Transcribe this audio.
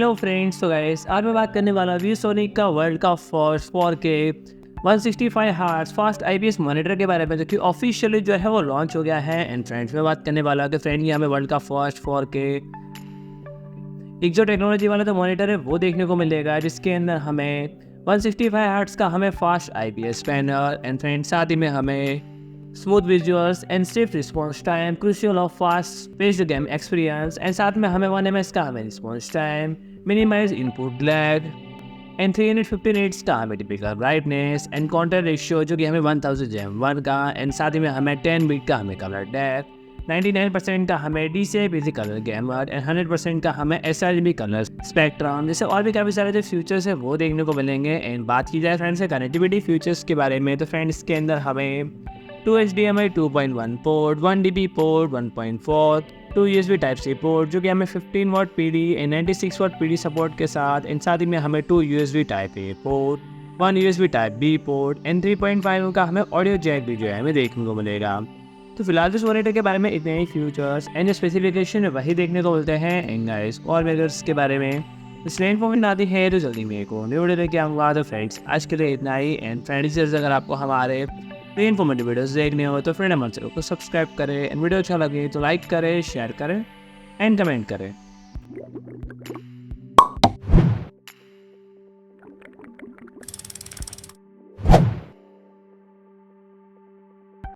Hello friends, तो guys आज मैं बात करने वाला ViewSonic का वर्ल्ड का first 4K 165Hz fast IPS monitor के बारे में, जो कि ऑफिशियली जो है वो लॉन्च हो गया है। एंड फ्रेंड्स मैं बात करने वाला कि फ्रेंड ये हमें वर्ल्ड का फर्स्ट 4K IGZO टेक्नोलॉजी वाला जो मॉनिटर है वो देखने को मिलेगा, जिसके अंदर हमें 165Hz का हमें fast IPS panel and friends साथ ही में हमें smooth visuals and swift response time, crucial of fast paced game experience and साथ में हमें 1 ms का हमें response time, minimize input lag and 350 nits का हमें typical brightness and contrast ratio जो कि हमें 1000 का एंड साथ ही में हमें 10 बिट का हमें कलर डेप्थ, 99% का हमें DCI कलर गैमट एंड 100% का हमें sRGB कलर स्पेक्ट्रम, जैसे और भी काफ़ी सारे जो फीचर्स है वो देखने को मिलेंगे। एंड बात की जाए फ्रेंड्स कनेक्टिविटी फीचर्स के बारे में, तो फ्रेंड्स इसके अंदर हमें 2 HDMI 2.1 port, 1 dB port, 1.4, 2 USB Type-C port जो कि हमें 15 watt PD and 96 watt PD support के साथ एंड साथ ही में हमें 2 USB Type-A port, 1 USB Type-B port and 3.5 का हमें ऑडियो जैक भी जो है हमें देखने को मिलेगा। तो फिलहाल इस मॉनिटर के बारे में इतने ही फीचर्स एंड स्पेसिफिकेशन वही देखने को मिलते हैं। एंड गाइस और मेजर्स के बारे में इसलिए इन्फॉर्मेशन आती है तो जल्दी मेरे को न्यू वीडियो लेके आऊँगा। तो फ्रेंड्स आज के लिए इतना ही। एंड फ्रेंड्स अगर आपको हमारे इन्फॉर्मेटिव वीडियोस देखने हो तो फ्रेंड हमारे चैनल को सब्सक्राइब करें एंड वीडियो अच्छा लगे तो लाइक करें, शेयर करें एंड कमेंट करें।